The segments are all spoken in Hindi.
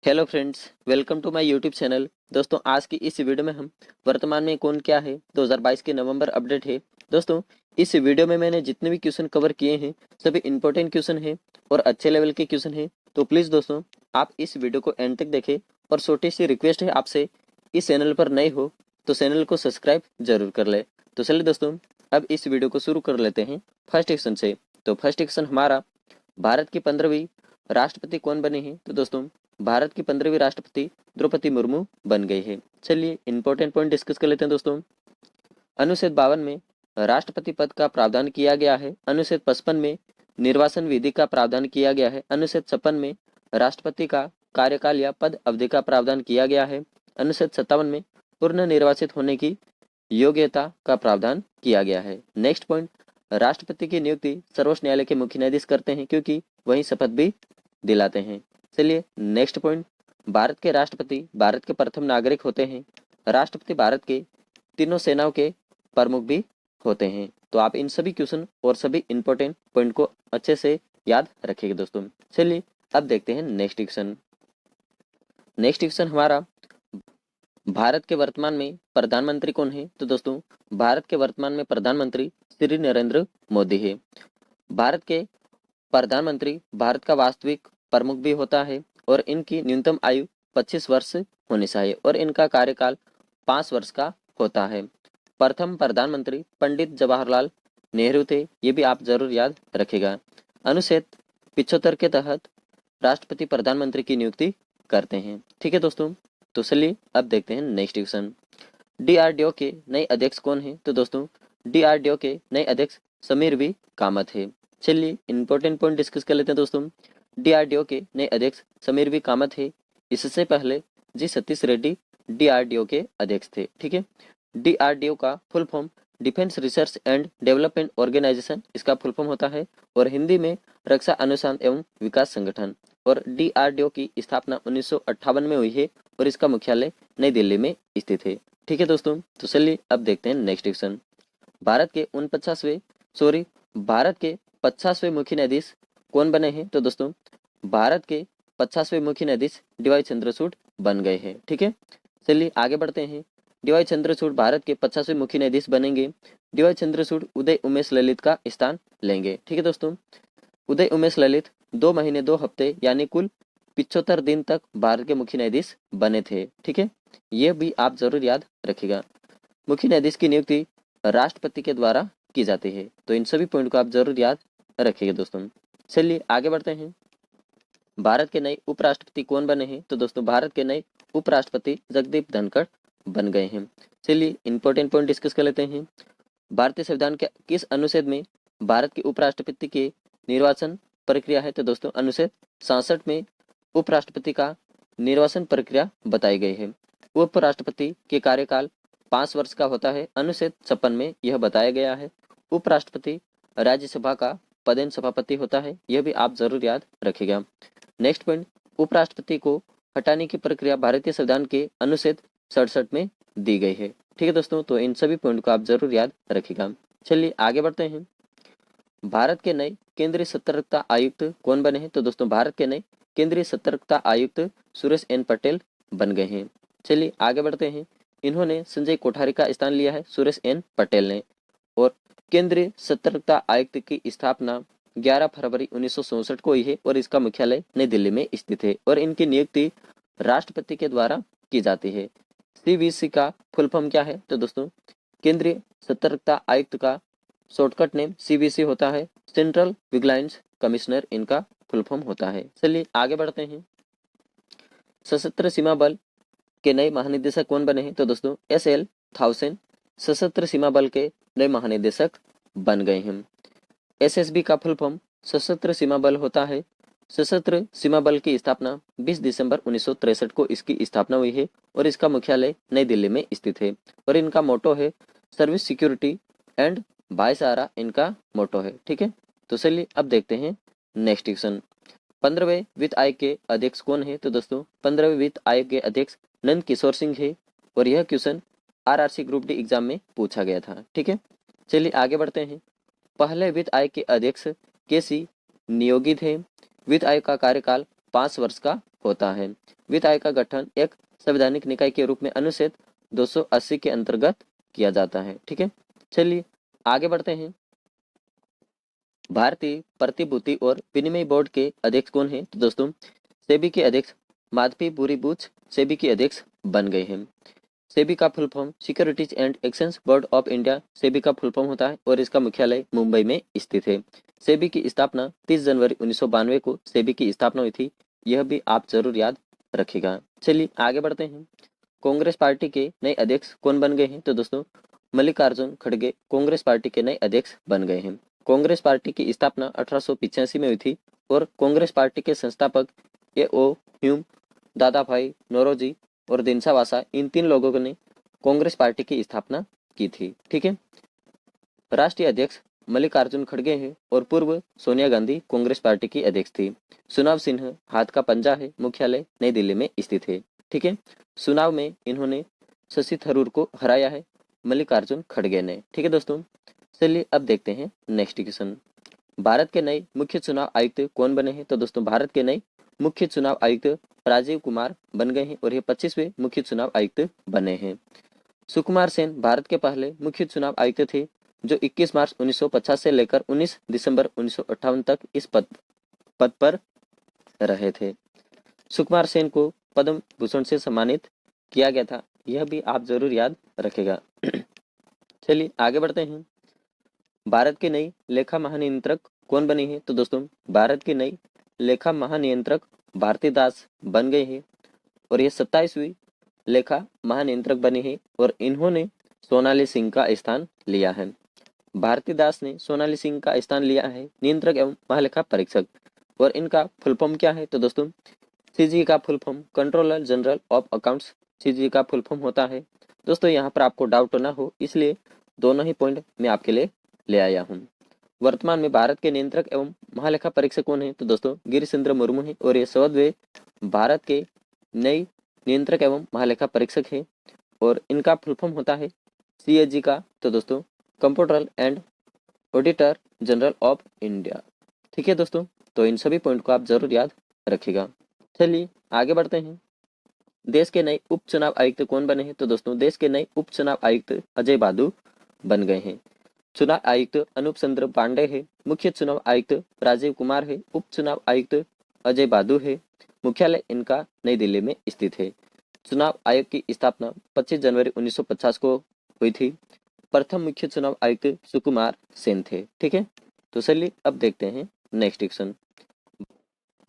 Hello friends, welcome to my YouTube channel. दोस्तों, आज की इस वीडियो में हम वर्तमान में कौन क्या है 2022 के नवंबर अपडेट है। दोस्तों, इस वीडियो में मैंने जितने भी क्वेश्चन कवर किए हैं सभी इंपॉर्टेंट क्वेश्चन हैं और अच्छे लेवल के क्वेश्चन हैं। तो प्लीज़ दोस्तों, आप इस वीडियो को एंड तक देखें और छोटी सी रिक्वेस्ट है आपसे, इस चैनल पर नए हो तो चैनल को सब्सक्राइब जरूर कर ले। तो चलिए दोस्तों, अब इस वीडियो को शुरू कर लेते हैं फर्स्ट क्वेश्चन से। तो फर्स्ट क्वेश्चन हमारा, भारत की 15वीं राष्ट्रपति कौन बने हैं। तो दोस्तों, भारत की 15वीं राष्ट्रपति द्रौपदी मुर्मू बन गई है। चलिए इंपॉर्टेंट पॉइंट डिस्कस कर लेते हैं दोस्तों। अनुच्छेद 52 में राष्ट्रपति पद का प्रावधान किया गया है। अनुच्छेद 55 में निर्वाचन विधि का प्रावधान किया गया है। अनुच्छेद 56 में राष्ट्रपति का कार्यकाल या पद अवधि का प्रावधान किया गया है। अनुच्छेद 57 में पूर्ण निर्वाचित होने की योग्यता का प्रावधान किया गया है। नेक्स्ट पॉइंट, राष्ट्रपति की नियुक्ति सर्वोच्च न्यायालय के मुख्य न्यायाधीश करते हैं क्योंकि वही शपथ भी दिलाते हैं। चलिए नेक्स्ट पॉइंट, भारत के राष्ट्रपति भारत के प्रथम नागरिक होते हैं। राष्ट्रपति भारत के तीनों सेनाओं के प्रमुख भी होते हैं। तो आप इन सभी क्वेश्चन और सभी इंपॉर्टेंट पॉइंट को अच्छे से याद रखिएगा दोस्तों। चलिए अब देखते हैं नेक्स्ट क्वेश्चन। नेक्स्ट क्वेश्चन हमारा, भारत के वर्तमान में प्रधानमंत्री कौन है। तो दोस्तों, भारत के वर्तमान में प्रधानमंत्री श्री नरेंद्र मोदी है। भारत के प्रधानमंत्री भारत का वास्तविक प्रमुख भी होता है और इनकी न्यूनतम आयु 25 वर्ष होनी चाहिए और इनका कार्यकाल 5 वर्ष का होता है। प्रथम प्रधानमंत्री पंडित जवाहरलाल नेहरू थे, ये भी आप जरूर याद रखिएगा। अनुच्छेद 75 के तहत राष्ट्रपति प्रधानमंत्री की नियुक्ति करते हैं। ठीक है दोस्तों, तो चलिए अब देखते हैं नेक्स्ट क्वेश्चन। डीआरडीओ के नए अध्यक्ष कौन है। तो दोस्तों, डीआरडीओ के नए अध्यक्ष समीर वी कामत है। चलिए इंपॉर्टेंट पॉइंट डिस्कस कर लेते हैं दोस्तों। डीआरडीओ के नए अध्यक्ष समीर वी कामत है। इससे पहले जी सतीश रेड्डी डीआरडीओ के अध्यक्ष थे। ठीक है, डीआरडीओ का full form defence research and development organisation इसका फुल फॉर्म होता है और हिंदी में रक्षा अनुसंधान एवं विकास संगठन। और डीआरडीओ की स्थापना 1958 में हुई है और इसका मुख्यालय नई दिल्ली में स्थित है। ठीक है दोस्तों, तो चलिए अब देखते हैं नेक्स्ट क्वेश्चन। भारत के 50वें मुख्य न्यायाधीश कौन बने हैं। तो दोस्तों, भारत के 50वें मुख्य न्यायाधीश डीवाई चंद्रचूड़ बन गए हैं। ठीक है, चलिए आगे बढ़ते हैं। डीवाई चंद्रचूड़ भारत के 50वें मुख्य न्यायाधीश बनेंगे। डीवाई चंद्रचूड़ उदय उमेश ललित का स्थान लेंगे। ठीक है दोस्तों, उदय उमेश ललित 2 महीने 2 हफ्ते यानी कुल 75 दिन तक भारत के मुख्य न्यायाधीश बने थे। ठीक है, ये भी आप जरूर याद रखिएगा। मुख्य न्यायाधीश की नियुक्ति राष्ट्रपति के द्वारा की जाती है। तो इन सभी पॉइंट को आप जरूर याद रखिएगा दोस्तों। चलिए आगे बढ़ते हैं। भारत के नए उपराष्ट्रपति कौन बने हैं। तो दोस्तों, भारत के नए उपराष्ट्रपति जगदीप धनखड़ बन गए हैं। चलिए इंपॉर्टेंट पॉइंट डिस्कस कर लेते हैं। भारतीय संविधान के किस अनुच्छेद में भारत के उपराष्ट्रपति के निर्वाचन प्रक्रिया है। तो दोस्तों, अनुच्छेद 66 में उपराष्ट्रपति का निर्वाचन प्रक्रिया बताई गई है। उपराष्ट्रपति के कार्यकाल 5 वर्ष का होता है। अनुच्छेद 56 में यह बताया गया है। उपराष्ट्रपति राज्यसभा का पदेन सभापति होता है, यह भी आप जरूर याद रखिएगा। नेक्स्ट पॉइंट, उपराष्ट्रपति को हटाने की प्रक्रिया भारतीय संविधान के अनुच्छेद 67 में दी गई है। ठीक है दोस्तों, तो इन सभी पॉइंट को आप जरूर याद रखिएगा। चलिए आगे बढ़ते हैं। भारत के नए केंद्रीय सतर्कता आयुक्त कौन बने हैं। तो दोस्तों, भारत के नए केंद्रीय सतर्कता आयुक्त सुरेश एन पटेल बन गए हैं। चलिए आगे बढ़ते हैं। इन्होंने संजय कोठारी का स्थान लिया है, सुरेश एन पटेल ने। और केंद्रीय सतर्कता आयुक्त की स्थापना 11 फरवरी 1967 को हुई है और इसका मुख्यालय नई दिल्ली में स्थित है और इनकी नियुक्ति राष्ट्रपति के द्वारा की जाती है। सीवीसी का फुल फॉर्म क्या है। तो दोस्तों, केंद्रीय सतर्कता आयुक्त का शॉर्टकट नेम सीवीसी होता है। सेंट्रल विजिलेंस कमिश्नर इनका फुल फॉर्म होता है। चलिए आगे बढ़ते हैं। सशस्त्र सीमा बल के नए महानिदेशक कौन बने हैं। तो दोस्तों, SL थाउसेंड सशस्त्र सीमा बल के नए महानिदेशक बन गए हैं। SSB का फुल फॉर्म सशस्त्र सीमा बल होता है। सशस्त्र सीमा बल की स्थापना 20 दिसंबर 1963 को इसकी स्थापना हुई है और इसका मुख्यालय नई दिल्ली में स्थित है और इनका मोटो है सर्विस सिक्योरिटी एंड भाईचारा, इनका मोटो है। ठीक है, तो चलिए अब देखते हैं नेक्स्ट क्वेश्चन। 15वें वित्त आयोग के अध्यक्ष कौन है। तो दोस्तों, 15वें वित्त आयोग के अध्यक्ष नंद किशोर सिंह है और यह question RRC group D exam में पूछा गया था। ठीक है, चलिए आगे बढ़ते हैं। पहले वित्त आयोग के अध्यक्ष KC नियोगित है। वित्त आयोग का कार्यकाल 5 वर्ष का होता है। वित्त आयोग का गठन एक संवैधानिक निकाय के रूप में अनुच्छेद 280 के अंतर्गत किया जाता है। ठीक है, चलिए आगे बढ़ते हैं। भारतीय प्रतिभूति और विनिमय बोर्ड के अध्यक्ष कौन है? तो दोस्तों सेबी के अध्यक्ष माधवी बुरीबूच सेबी के अध्यक्ष बन गए हैं। सेबी का full form securities and exchange board of India SEBI का फुल फॉर्म होता है और इसका मुख्यालय मुंबई में स्थित है। सेबी की स्थापना 30 जनवरी 1992 को सेबी की स्थापना हुई थी, यह भी आप जरूर याद रखिएगा। चलिए आगे बढ़ते हैं। कांग्रेस पार्टी के नए अध्यक्ष कौन बन गए हैं? तो दोस्तों मल्लिकार्जुन खड़गे कांग्रेस पार्टी के नए अध्यक्ष बन गए हैं। कांग्रेस पार्टी की स्थापना 1885 में हुई थी और कांग्रेस पार्टी के संस्थापक ए.ओ. ह्यूम, दादा भाई नौरोजी और दिनसा वासा, इन 3 लोगों ने कांग्रेस पार्टी की स्थापना की थी। ठीक है, राष्ट्रीय अध्यक्ष मल्लिकार्जुन खड़गे हैं और पूर्व सोनिया गांधी कांग्रेस पार्टी की अध्यक्ष थी। चुनाव चिन्ह हाथ का पंजा है, मुख्यालय नई दिल्ली में स्थित है। ठीक है, चुनाव में इन्होंने शशि थरूर को हराया है मल्लिकार्जुन खड़गे ने। ठीक है दोस्तों, चलिए अब देखते हैं नेक्स्ट क्वेश्चन। भारत के नए मुख्य चुनाव आयुक्त कौन बने हैं? तो दोस्तों भारत के नए मुख्य चुनाव आयुक्त राजीव कुमार बन गए हैं और ये 25वें मुख्य चुनाव आयुक्त बने हैं। सुकुमार सेन भारत के पहले मुख्य चुनाव आयुक्त थे जो 21 मार्च 1950 से लेकर 19 दिसंबर 1958 तक इस पद पर रहे थे। सुकुमार सेन को पद्म भूषण से सम्मानित किया गया था, यह भी आप जरूर याद रखेगा। चलिए आगे बढ़ते हैं। भारत के नई लेखा महानियंत्रक कौन बने हैं? तो दोस्तों भारत के नई लेखा महानियंत्रक भारती दास बन गए हैं और ये 27वीं लेखा महानियंत्रक बने हैं और इन्होंने सोनाली सिंह का स्थान लिया है। भारती दास ने सोनाली सिंह का स्थान लिया है नियंत्रक एवं महालेखा परीक्षक और इनका फुल फॉर्म क्या है? तो दोस्तों सीजी का full form controller general of accounts CG का फुल फॉर्म होता है। दोस्तों यहाँ पर आपको डाउट ना हो इसलिए दोनों ही पॉइंट मैं आपके लिए ले आया हूँ। वर्तमान में भारत के नियंत्रक एवं महालेखा परीक्षक कौन है? तो दोस्तों गिरीश चंद्र मुर्मू है और ये 100वें भारत के नई नियंत्रक एवं महालेखा परीक्षक है और इनका फुल फॉर्म होता है सीएजी का। तो दोस्तों computer and auditor general of India. ठीक है दोस्तों, तो इन सभी पॉइंट को आप जरूर याद रखिएगा। चलिए आगे बढ़ते हैं। देश के नए उप चुनाव आयुक्त कौन बने हैं? तो दोस्तों देश के नए उप चुनाव आयुक्त अजय बादू बन गए हैं। चुनाव आयुक्त अनूप चंद्र पांडे है, मुख्य चुनाव आयुक्त राजीव कुमार है, उप चुनाव आयुक्त अजय बादू है, मुख्यालय इनका नई दिल्ली में स्थित है। चुनाव आयोग की स्थापना 25 जनवरी 1950 को हुई थी। प्रथम मुख्य चुनाव आयुक्त सुकुमार सेन थे। ठीक है, तो चलिए अब देखते हैं नेक्स्ट क्वेश्चन।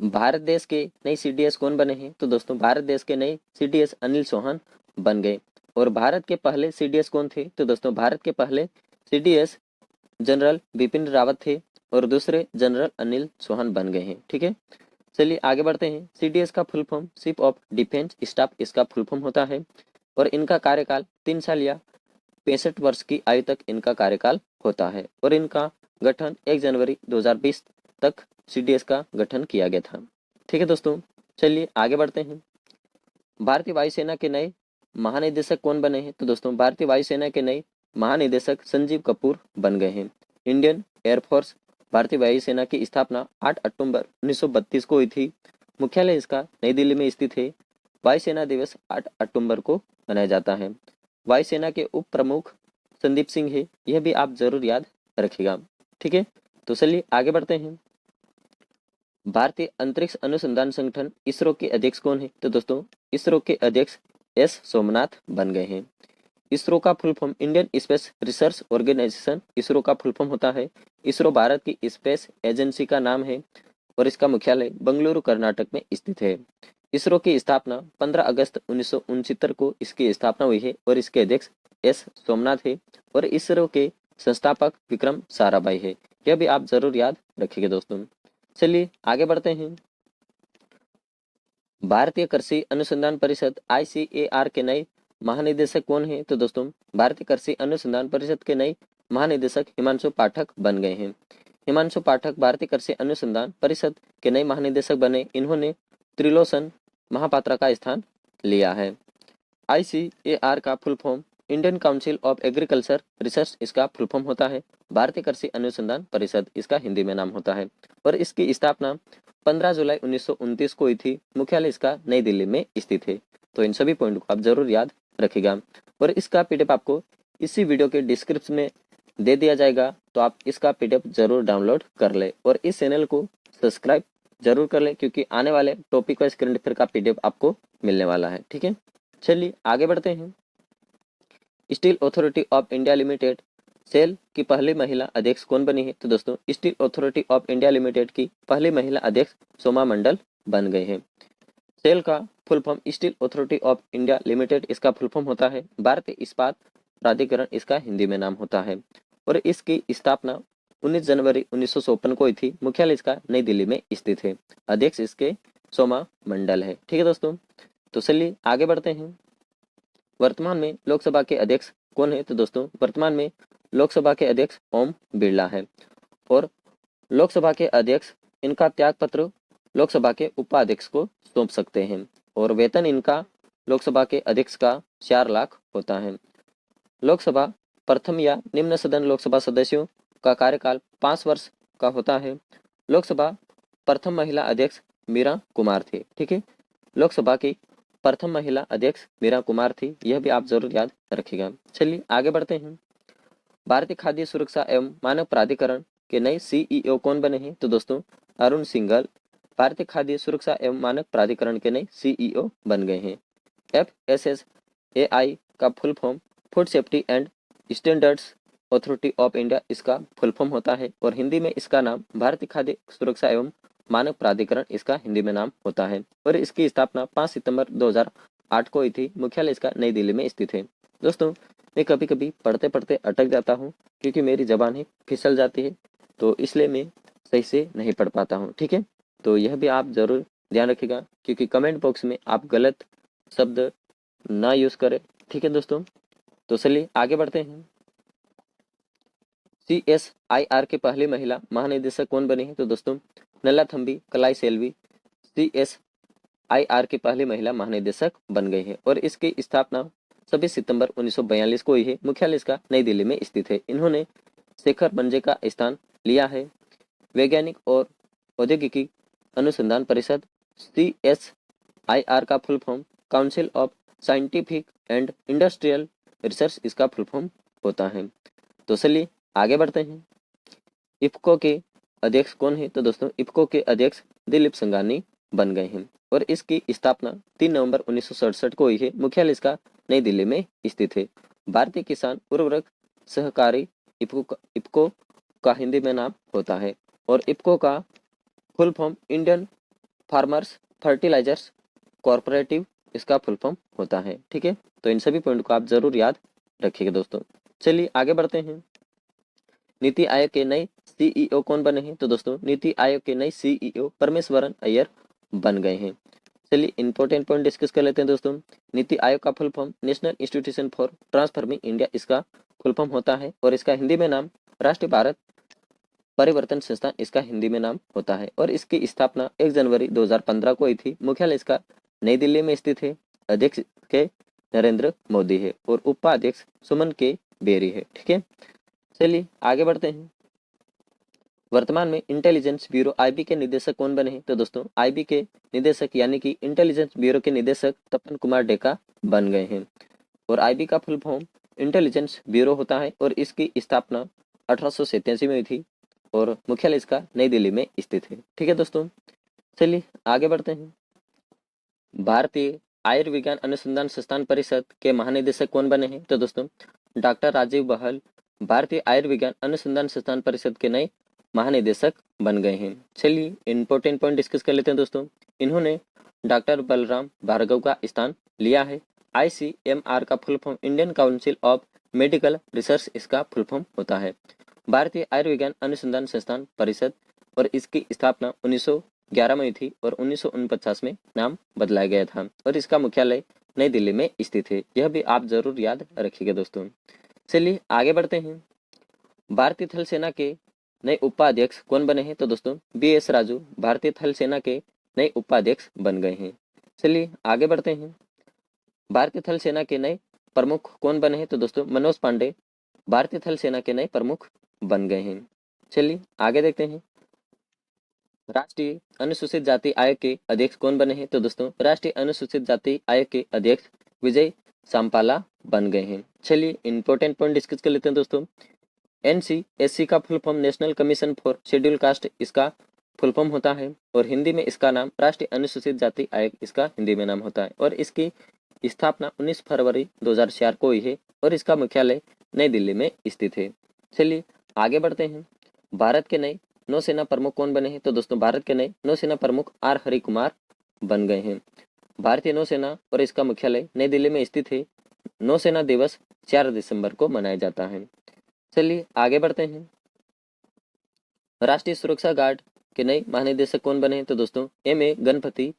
भारत देश के नए सीडीएस कौन बने हैं? तो दोस्तों भारत देश के नए सीडीएस अनिल चौहान बन गए और भारत के पहले सीडीएस कौन थे? तो दोस्तों भारत के पहले सीडीएस जनरल बिपिन रावत थे और दूसरे जनरल अनिल चौहान बन गए हैं। ठीक है, चलिए आगे बढ़ते हैं। सीडीएस का full form chief of defence staff इसका फुल फॉर्म होता है और इनका कार्यकाल 3 साल या 65 वर्ष की आयु तक इनका कार्यकाल होता है और इनका गठन 1 जनवरी 2020 तक सीडीएस का गठन किया गया था। ठीक है दोस्तों, चलिए आगे बढ़ते हैं। भारतीय वायुसेना के नए महानिदेशक कौन बने हैं? तो दोस्तों भारतीय वायुसेना के नए महानिदेशक संजीव कपूर बन गए हैं। इंडियन एयरफोर्स भारतीय वायुसेना की स्थापना 8 अक्टूबर 1932 को हुई थी। मुख्यालय इसका नई दिल्ली में स्थित है। वायुसेना दिवस 8 अक्टूबर को मनाया जाता है। वायुसेना के उप प्रमुख संदीप सिंह है, यह भी आप जरूर याद रखिएगा। ठीक है, तो चलिए आगे बढ़ते हैं। भारतीय अंतरिक्ष अनुसंधान संगठन इसरो के अध्यक्ष कौन है? तो दोस्तों इसरो के अध्यक्ष एस सोमनाथ बन गए हैं। इसरो का full form Indian space research organisation ISRO का फुल फॉर्म होता है। इसरो भारत की स्पेस एजेंसी का नाम है और इसका मुख्यालय बेंगलुरु कर्नाटक में स्थित है। इसरो की स्थापना 15 अगस्त 1969 को इसकी स्थापना हुई है और इसके अध्यक्ष एस सोमनाथ है और इसरो के संस्थापक विक्रम साराभाई है, यह भी आप जरूर याद रखिएगा दोस्तों। चलिए आगे बढ़ते हैं। भारतीय कृषि अनुसंधान परिषद ICAR के नए महानिदेशक कौन है? तो दोस्तों भारतीय कृषि अनुसंधान परिषद के नए महानिदेशक हिमांशु पाठक बन गए हैं। हिमांशु पाठक भारतीय कृषि अनुसंधान परिषद के नए महानिदेशक बने। इन्होंने त्रिलोचन महापात्रा का स्थान लिया है। ICAR का full form Indian council of agriculture research इसका फुल फॉर्म होता है। भारतीय कृषि अनुसंधान परिषद इसका हिंदी में नाम होता है और इसकी स्थापना 15 जुलाई 1929 को हुई थी। मुख्यालय इसका नई दिल्ली में स्थित है। तो इन सभी पॉइंट को आप जरूर याद रखिएगा और इसका पीडीएफ आपको इसी वीडियो के डिस्क्रिप्शन में दे दिया जाएगा, तो आप इसका पीडीएफ जरूर डाउनलोड कर ले और इस चैनल को सब्सक्राइब जरूर कर ले, क्योंकि आने वाले टॉपिक वाइज करंट अफेयर का पीडीएफ आपको मिलने वाला है। ठीक है, चलिए आगे बढ़ते हैं। Steel authority of India limited SAIL की पहली महिला अध्यक्ष कौन बनी है? तो दोस्तों steel authority of India limited की पहली महिला अध्यक्ष सोमा मंडल बन गई है। सेल का full form steel authority of India limited इसका फुल फॉर्म होता है। भारतीय इस्पात प्राधिकरण इसका हिंदी में नाम होता है और इसकी स्थापना 19 जनवरी 1954 को हुई थी। मुख्यालय इसका नई दिल्ली में स्थित है। अध्यक्ष इसके सोमा मंडल है। ठीक है दोस्तों, तो चलिए आगे बढ़ते हैं। वर्तमान में लोकसभा के अध्यक्ष कौन है? तो दोस्तों वर्तमान में लोकसभा के अध्यक्ष ओम बिरला है और लोकसभा के अध्यक्ष इनका त्याग पत्र लोकसभा के उपाध्यक्ष को सौंप सकते हैं और वेतन इनका लोकसभा के अध्यक्ष का 4 लाख होता है। लोकसभा प्रथम या निम्न सदन लोकसभा सदस्यों का कार्यकाल 5 वर्ष का होता है। लोकसभा प्रथम महिला अध्यक्ष मीरा कुमार थी। ठीक है, लोकसभा की प्रथम महिला अध्यक्ष मीरा कुमार थी, यह भी आप जरूर याद रखिएगा। चलिए आगे बढ़ते हैं। भारतीय खाद्य सुरक्षा एवं मानक प्राधिकरण के नए सीईओ कौन बने हैं? तो दोस्तों अरुण सिंघल भारतीय खाद्य सुरक्षा एवं मानक प्राधिकरण के नए सीईओ बन गए हैं। FSSAI का full form food safety and standards authority of India इसका फुल फॉर्म होता है और हिंदी में इसका नाम भारतीय खाद्य सुरक्षा एवं मानक प्राधिकरण इसका हिंदी में नाम होता है और इसकी स्थापना 5 सितंबर 2008 को हुई थी। मुख्यालय इसका नई दिल्ली में स्थित है। दोस्तों मैं कभी कभी पढ़ते पढ़ते अटक जाता हूँ क्योंकि मेरी जबान ही फिसल जाती है, तो इसलिए मैं सही से नहीं पढ़ पाता हूँ। ठीक है, तो यह भी आप जरूर ध्यान रखिएगा क्योंकि कमेंट बॉक्स में आप गलत शब्द ना यूज करें। ठीक है दोस्तों, तो चलिए आगे बढ़ते हैं। CSIR की पहली महिला महानिदेशक कौन बनी है? तो दोस्तों नल्लाथम्बी कलाई सेल्वी CSIR की पहली महिला महानिदेशक बन गई है और इसकी स्थापना 26 सितंबर 1942 को हुई है। मुख्यालय इसका नई दिल्ली में स्थित है। इन्होंने शेखर बंजे का स्थान लिया है। वैज्ञानिक और औद्योगिकी अनुसंधान परिषद CSIR का full form council of scientific and industrial research इसका फुल फॉर्म होता है। तो चलिए आगे बढ़ते हैं। इफ्को के अध्यक्ष कौन है? तो दोस्तों इफ्को के अध्यक्ष दिलीप संघानी बन गए हैं और इसकी स्थापना 3 नवंबर 1967 को हुई है। मुख्यालय इसका नई दिल्ली में स्थित है। भारतीय किसान उर्वरक सहकारी इफ्को का हिंदी में नाम होता है और इफ्को का full form Indian farmers fertilisers cooperative इसका फुल फॉर्म होता है। ठीक है, तो इन सभी पॉइंट को आप जरूर याद रखिएगा दोस्तों। चलिए आगे बढ़ते हैं। नीति आयोग के नए सीईओ कौन बने हैं? तो दोस्तों नीति आयोग के नए सीईओ परमेश्वरन अय्यर बन गए हैं। चलिए इंपॉर्टेंट पॉइंट डिस्कस कर लेते हैं दोस्तों। नीति आयोग का full form national institution for transforming India इसका फुल फॉर्म होता है और इसका हिंदी में नाम राष्ट्रीय भारत परिवर्तन संस्थान इसका हिंदी में नाम होता है और इसकी स्थापना 1 जनवरी 2015 को हुई थी। मुख्यालय इसका नई दिल्ली में स्थित है। अध्यक्ष के नरेंद्र मोदी है और उपाध्यक्ष सुमन के बेरी है। ठीक है, चलिए आगे बढ़ते हैं। वर्तमान में इंटेलिजेंस ब्यूरो IB के निदेशक कौन बने हैं? तो दोस्तों IB के निदेशक यानी कि इंटेलिजेंस ब्यूरो के निदेशक तपन कुमार डेका बन गए हैं और IB का फुल फॉर्म इंटेलिजेंस ब्यूरो होता है और इसकी स्थापना 1887 में हुई थी और मुख्यालय इसका नई दिल्ली में स्थित है। ठीक है दोस्तों, चलिए आगे बढ़ते हैं। भारतीय आयुर्विज्ञान अनुसंधान संस्थान परिषद के महानिदेशक कौन बने हैं? तो दोस्तों डॉक्टर राजीव बहल भारतीय आयुर्विज्ञान अनुसंधान संस्थान परिषद के नए महानिदेशक बन गए हैं। चलिए इंपॉर्टेंट पॉइंट डिस्कस कर लेते हैं दोस्तों। इन्होंने डॉक्टर बलराम भार्गव का स्थान लिया है। ICMR का full form Indian council of medical research इसका फुल फॉर्म होता है। भारतीय आयुर्विज्ञान अनुसंधान संस्थान परिषद और इसकी स्थापना 1911 में हुई थी और 1949 में नाम बदलाया गया था और इसका मुख्यालय नई दिल्ली में स्थित है। यह भी आप जरूर याद रखिएगा दोस्तों। चलिए आगे बढ़ते हैं। भारतीय थल सेना के नए उपाध्यक्ष कौन बने हैं? तो दोस्तों BS राजू भारतीय थल सेना के नए उपाध्यक्ष बन गए हैं। चलिए आगे बढ़ते हैं। भारतीय थल सेना के नए प्रमुख कौन बने हैं? तो दोस्तों मनोज पांडे भारतीय थल सेना के नए प्रमुख बन गए हैं। चलिए आगे देखते हैं। राष्ट्रीय अनुसूचित जाति आयोग के अध्यक्ष कौन बने हैं? तो दोस्तों राष्ट्रीय अनुसूचित जाति आयोग के अध्यक्ष विजय सांपाला बन गए हैं। चलिए इंपॉर्टेंट पॉइंट डिस्कस कर लेते हैं दोस्तों। NCSC का full form national commission for schedule caste इसका फुल फॉर्म होता है और हिंदी में इसका नाम राष्ट्रीय अनुसूचित जाति आयोग इसका हिंदी में नाम होता है और इसकी स्थापना 19 फरवरी 2004 को हुई है और इसका मुख्यालय नई दिल्ली में स्थित है। चलिए आगे बढ़ते हैं। भारत के नए नौसेना प्रमुख कौन बने हैं? तो दोस्तों भारत के नए नौसेना प्रमुख R हरि कुमार बन गए हैं। भारतीय नौसेना और इसका मुख्यालय नई दिल्ली में स्थित है। नौसेना दिवस 4 दिसंबर को मनाया जाता है। चलिए आगे बढ़ते हैं। राष्ट्रीय सुरक्षा गार्ड के नए महानिदेशक कौन बने हैं? तो दोस्तों MA गणपति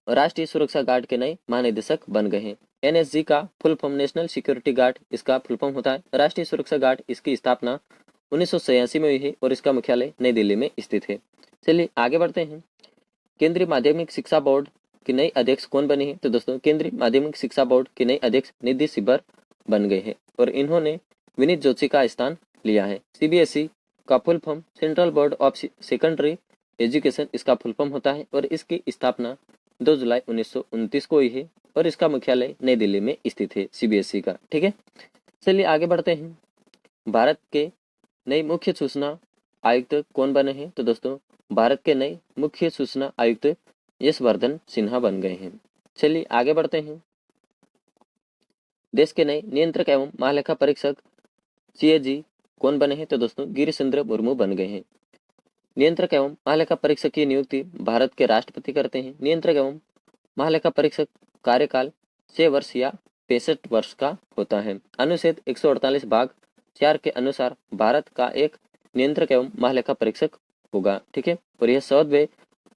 राष्ट्रीय सुरक्षा गार्ड के नए महानिदेशक बन गए हैं। NSG का full form national security guard इसका फुल फॉर्म होता है। राष्ट्रीय सुरक्षा गार्ड इसकी स्थापना 1986 में हुई है और इसका मुख्यालय नई दिल्ली में स्थित है। चलिए आगे बढ़ते हैं। केंद्रीय माध्यमिक शिक्षा बोर्ड के नए अध्यक्ष कौन बने हैं? तो दोस्तों केंद्रीय माध्यमिक शिक्षा बोर्ड के नए अध्यक्ष निधि सिब्बर बन गए हैं और इन्होंने विनीत जोशी का स्थान लिया है। CBSE का full form central board of secondary education इसका फुल फॉर्म होता है और इसकी स्थापना 2 जुलाई 1929 को हुई है और इसका मुख्यालय नई दिल्ली में स्थित है CBSE का। ठीक है, चलिए आगे बढ़ते हैं। भारत के नए मुख्य सूचना आयुक्त कौन बने हैं? तो दोस्तों भारत के नए मुख्य सूचना आयुक्त यशवर्धन सिन्हा बन गए हैं। चलिए आगे बढ़ते हैं। देश के नए नियंत्रक एवं महालेखा परीक्षक CAG कौन बने हैं? तो दोस्तों गिरीश चंद्र मुर्मू बन गए हैं। नियंत्रक एवं महालेखा परीक्षक की नियुक्ति भारत के राष्ट्रपति करते हैं। नियंत्रक एवं महालेखा परीक्षक कार्यकाल 6 वर्ष या 65 वर्ष का होता है। अनुच्छेद 148 भाग 4 के अनुसार भारत का एक नियंत्रक एवं महालेखा परीक्षक होगा। ठीक है, और यह 100वें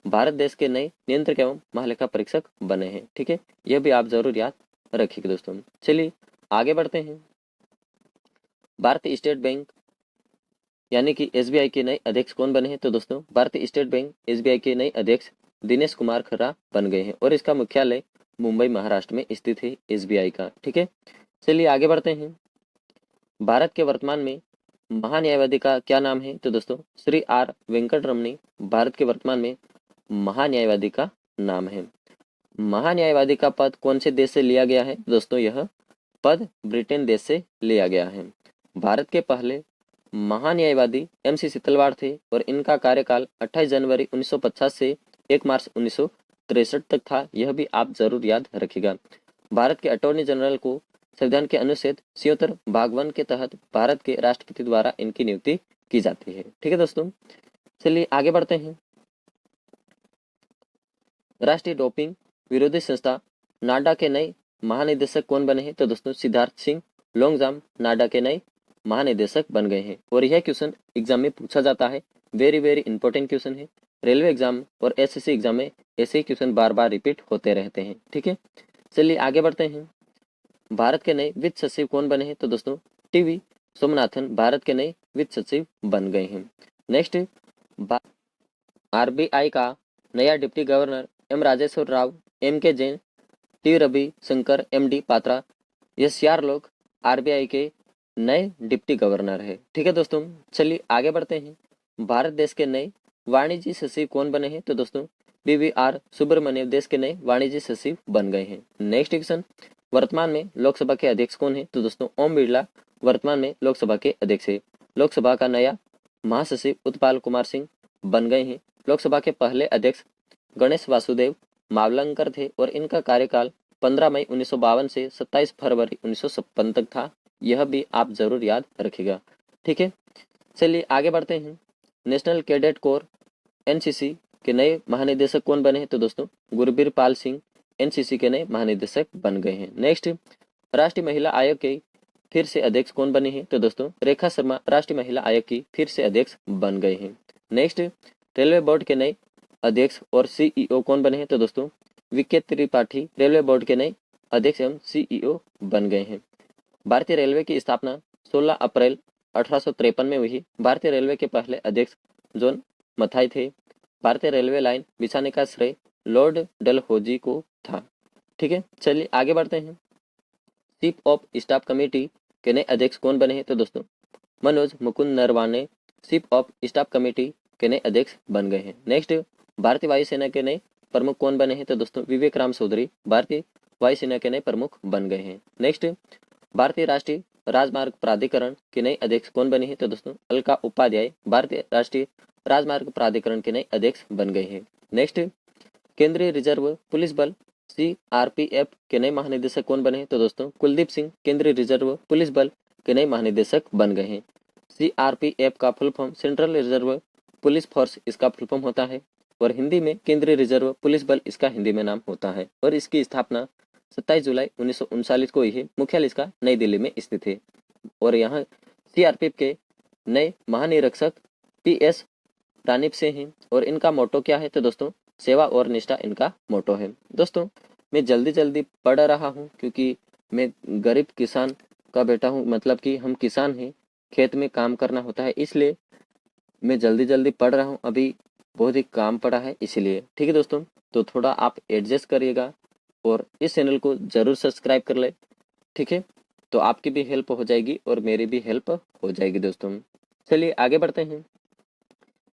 भारत देश के नए नियंत्रक एवं महालेखा परीक्षक बने हैं। ठीक है, यह भी आप जरूर याद रखिएगा दोस्तों। चलिए आगे बढ़ते हैं। भारतीय स्टेट बैंक यानी कि SBI के नए अध्यक्ष कौन बने हैं? तो दोस्तों भारतीय स्टेट बैंक SBI के नए अध्यक्ष दिनेश कुमार खन्ना बन गए हैं और इसका मुख्यालय मुंबई महाराष्ट्र में स्थित है SBI का। ठीक है, चलिए आगे बढ़ते हैं। भारत के वर्तमान में महान्यायवादी का क्या नाम है? तो दोस्तों श्री R वेंकटरमणी भारत के वर्तमान में महान्यायवादी का नाम है। महान्यायवादी का पद कौन से देश से लिया गया है? दोस्तों यह पद ब्रिटेन देश से लिया गया है। भारत के पहले महान्यायवादी MC सीतलवाड़ थे और इनका कार्यकाल 28 जनवरी 1950 से 1 मार्च 1963 तक था। यह भी आप जरूर याद रखिएगा। भारत के अटॉर्नी जनरल को संविधान के अनुच्छेद 76 भाग 1 के तहत भारत के राष्ट्रपति द्वारा इनकी नियुक्ति की जाती है। ठीक है दोस्तों, चलिए आगे बढ़ते हैं। राष्ट्रीय डोपिंग विरोधी संस्था नाडा के नए महानिदेशक कौन बने हैं? तो दोस्तों सिद्धार्थ सिंह लोंगजाम नाडा के नए महानिदेशक बन गए हैं और यह क्वेश्चन एग्जाम में पूछा जाता है। वेरी इंपॉर्टेंट क्वेश्चन है। रेलवे एग्जाम और SSC एग्जाम में ऐसे ही क्वेश्चन बार बार रिपीट होते रहते हैं। ठीक है, चलिए आगे बढ़ते हैं। भारत के नए वित्त सचिव कौन बने हैं? तो दोस्तों TV सोमनाथन भारत के नए वित्त सचिव बन गए हैं। नेक्स्ट, RBI का नया deputy governor M Rajeshwar Rao, MK Jain, T Ravishankar, MD Patra, ये 4 लोग RBI के नए डिप्टी गवर्नर है। ठीक है दोस्तों, चलिए आगे बढ़ते हैं। भारत देश के नए वाणिज्य सचिव कौन बने हैं? तो दोस्तों BVR सुब्रमण्यम देश के नए वाणिज्य सचिव बन गए हैं। नेक्स्ट क्वेश्चन, वर्तमान में लोकसभा के अध्यक्ष कौन है? तो दोस्तों ओम बिरला वर्तमान में लोकसभा के अध्यक्ष है। लोकसभा का नया महासचिव उत्पल कुमार सिंह बन गए हैं। लोकसभा के पहले अध्यक्ष गणेश वासुदेव मावलंकर थे और इनका कार्यकाल 15 मई 1952 से 27 फरवरी 1956 तक था। यह भी आप जरूर याद रखिएगा। ठीक है, चलिए आगे बढ़ते हैं। नेशनल कैडेट कोर NCC के नए महानिदेशक कौन बने हैं? तो दोस्तों गुरबीर पाल सिंह NCC के नए महानिदेशक बन गए हैं। नेक्स्ट, राष्ट्रीय महिला आयोग के फिर से अध्यक्ष कौन बने हैं? तो दोस्तों रेखा शर्मा राष्ट्रीय महिला आयोग की फिर से अध्यक्ष बन गए हैं। नेक्स्ट, रेलवे बोर्ड के नए अध्यक्ष और CEO कौन बने हैं? तो दोस्तों VK त्रिपाठी रेलवे बोर्ड के नए अध्यक्ष एवं CEO बन गए हैं। भारतीय रेलवे की स्थापना 16 अप्रैल 1853 में हुई। भारतीय रेलवे के पहले अध्यक्ष जॉन मथाई थे। भारतीय रेलवे लाइन बिछाने का श्रेय लॉर्ड डलहौजी को था। ठीक है, चलिए आगे बढ़ते हैं। चीफ ऑफ स्टाफ कमेटी के नए अध्यक्ष कौन बने हैं? तो दोस्तों Manoj Mukund Naravane chief of staff committee के नए अध्यक्ष बन गए हैं। नेक्स्ट, भारतीय वायुसेना के नए प्रमुख कौन बने हैं? तो दोस्तों विवेक राम चौधरी भारतीय वायुसेना के नए प्रमुख बन गए हैं। नेक्स्ट, भारतीय राष्ट्रीय राजमार्ग प्राधिकरण के नए अध्यक्ष कौन बने हैं? तो दोस्तों अलका उपाध्याय भारतीय राष्ट्रीय राजमार्ग प्राधिकरण के नए अध्यक्ष बन गए हैं। नेक्स्ट, केंद्रीय रिजर्व पुलिस बल CRPF के नए महानिदेशक कौन बने हैं? तो दोस्तों कुलदीप सिंह केंद्रीय रिजर्व पुलिस बल के नए महानिदेशक बन गए हैं। CRPF का full form central reserve police force इसका फुल फॉर्म होता है, और हिंदी में केंद्रीय रिजर्व पुलिस बल इसका हिंदी में नाम होता है, और इसकी स्थापना 27 जुलाई 1939 को हुई है। मुख्यालय इसका नई दिल्ली में स्थित है, और यहाँ CRPF के नए महानिरीक्षक PS रानीप से हैं, और इनका मोटो क्या है? तो दोस्तों सेवा और निष्ठा इनका मोटो है। दोस्तों मैं जल्दी जल्दी पढ़ रहा हूँ क्योंकि मैं गरीब किसान का बेटा हूँ, मतलब कि हम किसान हैं, खेत में काम करना होता है, इसलिए मैं जल्दी जल्दी पढ़ रहा हूँ। अभी बहुत ही काम पड़ा है इसलिए, ठीक है दोस्तों, तो थोड़ा आप एडजस्ट करिएगा और इस चैनल को जरूर सब्सक्राइब कर ले, ठीक है, तो आपकी भी हेल्प हो जाएगी और मेरी भी हेल्प हो जाएगी। दोस्तों चलिए आगे बढ़ते हैं।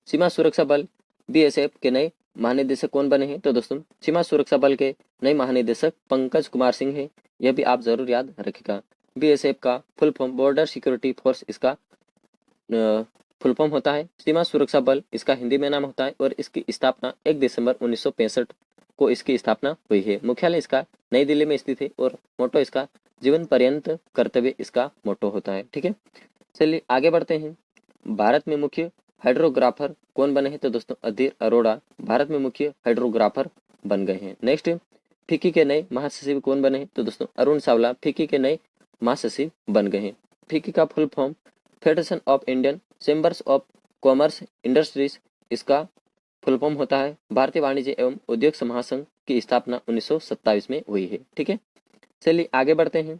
सीमा सुरक्षा बल BSF के नए महानिदेशक कौन बने हैं? तो दोस्तों सीमा सुरक्षा बल के नए महानिदेशक पंकज कुमार सिंह हैं, यह भी आप जरूर याद रखिएगा। BSF का full form border security force इसका फुल फॉर्म होता है। सीमा सुरक्षा बल इसका हिंदी में नाम होता है, और इसकी स्थापना 1 दिसंबर 1965 को इसकी स्थापना हुई है। मुख्यालय इसका नई दिल्ली में स्थित है, और मोटो इसका जीवन पर्यंत कर्तव्य इसका मोटो होता है, ठीक है। चलिए आगे बढ़ते हैं। भारत में मुख्य हाइड्रोग्राफर कौन बने हैं? तो दोस्तों अधीर अरोड़ा भारत में मुख्य हाइड्रोग्राफर बन गए हैं। नेक्स्ट, फिक्की के नए महासचिव कौन बने हैं? तो दोस्तों अरुण सावला फिक्की के नए महासचिव बन गए हैं। फिक्की का full form federation of Indian chambers of commerce industries इसका फुल फॉर्म होता है। भारतीय वाणिज्य एवं उद्योग महासंघ की स्थापना 1927 में हुई है, ठीक है। चलिए आगे बढ़ते हैं।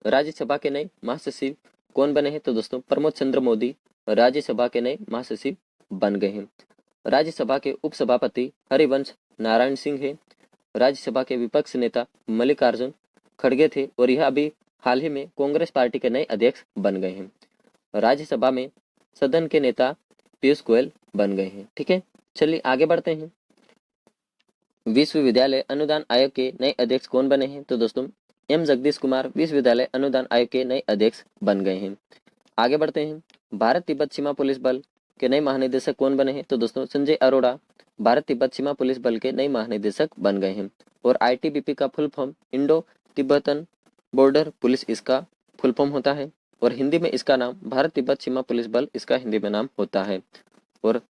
राज्यसभा के नए महासचिव कौन बने हैं? तो दोस्तों प्रमोद चंद्र मोदी राज्यसभा के नए महासचिव बन गए हैं। राज्यसभा के उपसभापति हरिवंश नारायण सिंह है। राज्यसभा के विपक्ष नेता मल्लिकार्जुन खड़गे थे, और यह अभी हाल ही में कांग्रेस पार्टी के नए अध्यक्ष बन गए हैं। राज्यसभा में सदन के नेता पीयूष गोयल बन गए हैं, ठीक है। चलिए आगे बढ़ते हैं। विश्वविद्यालय अनुदान आयोग के नए अध्यक्ष कौन बने हैं? तो दोस्तों M जगदीश कुमार विश्वविद्यालय अनुदान आयोग के नए अध्यक्ष बन गए हैं। आगे बढ़ते हैं। भारत तिब्बत सीमा पुलिस बल के नए महानिदेशक कौन बने हैं? तो दोस्तों संजय अरोड़ा भारत तिब्बत सीमा पुलिस बल के नए महानिदेशक बन गए हैं। और ITBP का full form Indo Tibetan border police इसका फुल फॉर्म होता है, और हिंदी में इसका नाम भारत तिब्बत सीमा पुलिस बल इसका हिंदी में नाम होता है। और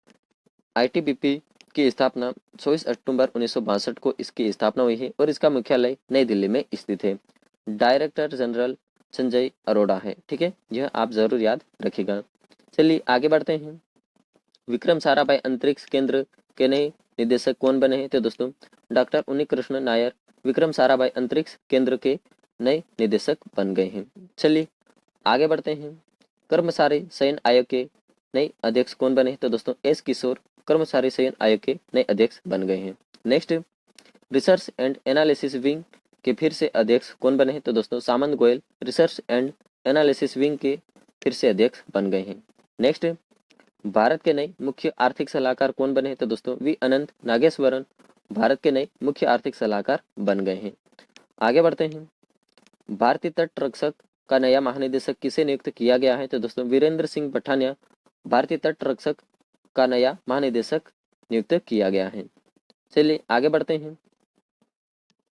ITBP की स्थापना 24 अक्टूबर 1962 को इसकी स्थापना हुई है, और इसका मुख्यालय नई दिल्ली में स्थित है। डायरेक्टर जनरल संजय अरोड़ा है, ठीक है, यह आप जरूर याद रखिएगा। चलिए आगे बढ़ते हैं। विक्रम साराभाई अंतरिक्ष केंद्र के नए निदेशक कौन बने हैं? तो दोस्तों डॉक्टर उन्नीकृष्ण नायर विक्रम साराभाई अंतरिक्ष केंद्र के नए निदेशक बन गए हैं। चलिए आगे बढ़ते हैं। कर्मचारी चयन आयोग के नए अध्यक्ष कौन बने हैं? तो दोस्तों S किशोर कर्मचारी चयन आयोग के नए अध्यक्ष बन गए हैं। Next, research and analysis wing के फिर से अध्यक्ष कौन बने हैं? तो दोस्तों Samant Goel research and analysis wing के फिर से अध्यक्ष बन गए हैं। नेक्स्ट, भारत के नए मुख्य आर्थिक सलाहकार कौन बने हैं? तो दोस्तों V अनंत नागेश्वरन भारत के नए मुख्य आर्थिक सलाहकार बन गए हैं। आगे बढ़ते हैं। भारतीय तट रक्षक का नया महानिदेशक किसे नियुक्त किया गया है? तो दोस्तों वीरेंद्र सिंह पठानिया भारतीय तट रक्षक का नया महानिदेशक नियुक्त किया गया है। चलिए आगे बढ़ते हैं।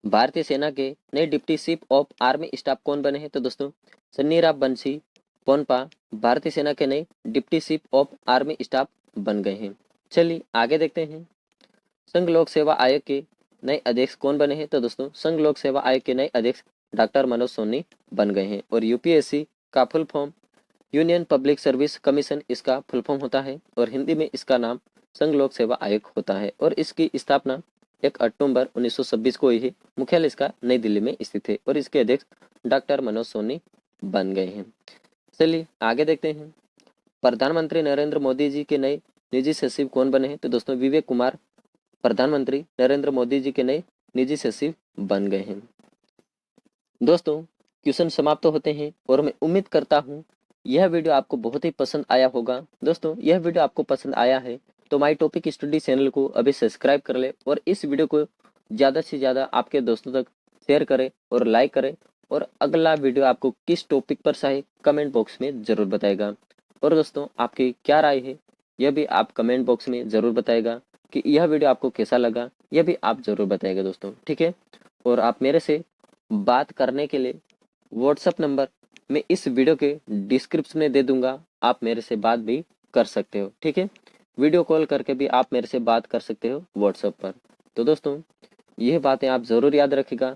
भारतीय सेना के नए deputy chief of army staff कौन बने हैं? तो दोस्तों सन्नीराव बंसी पोनपा भारतीय सेना के नए deputy chief of army staff बन गए हैं। चलिए आगे देखते हैं। संघ लोक सेवा आयोग के नए अध्यक्ष कौन बने हैं? तो दोस्तों संघ लोक सेवा आयोग के नए अध्यक्ष डॉक्टर मनोज सोनी बन गए हैं। और UPSC का full form union public service commission इसका फुल फॉर्म होता है, और हिंदी में इसका नाम संघ लोक सेवा आयोग होता है, और इसकी स्थापना 1 अक्टूबर 1926 को हुई है। मुख्यालय इसका नई दिल्ली में स्थित है, और इसके अध्यक्ष डॉक्टर मनोज सोनी बन गए हैं। चलिए आगे देखते हैं। प्रधानमंत्री नरेंद्र मोदी जी के नए निजी सचिव कौन बने हैं? तो दोस्तों विवेक कुमार प्रधानमंत्री नरेंद्र मोदी जी के नए निजी सचिव बन गए हैं। दोस्तों क्वेश्चन समाप्त होते हैं, और मैं उम्मीद करता हूं यह वीडियो आपको बहुत ही पसंद आया होगा। दोस्तों यह वीडियो आपको पसंद आया है तो माई टॉपिक स्टडी चैनल को अभी सब्सक्राइब कर ले और इस वीडियो को ज़्यादा से ज़्यादा आपके दोस्तों तक शेयर करें और लाइक करें। और अगला वीडियो आपको किस टॉपिक पर चाहिए कमेंट बॉक्स में ज़रूर बताएगा। और दोस्तों आपकी क्या राय है यह भी आप कमेंट बॉक्स में ज़रूर बताएगा कि यह वीडियो आपको कैसा लगा, यह भी आप ज़रूर बताएगा दोस्तों, ठीक है। और आप मेरे से बात करने के लिए व्हाट्सअप नंबर मैं इस वीडियो के डिस्क्रिप्शन में दे दूंगा, आप मेरे से बात भी कर सकते हो, ठीक है। वीडियो कॉल करके भी आप मेरे से बात कर सकते हो व्हाट्सएप पर। तो दोस्तों यह बातें आप ज़रूर याद रखिएगा।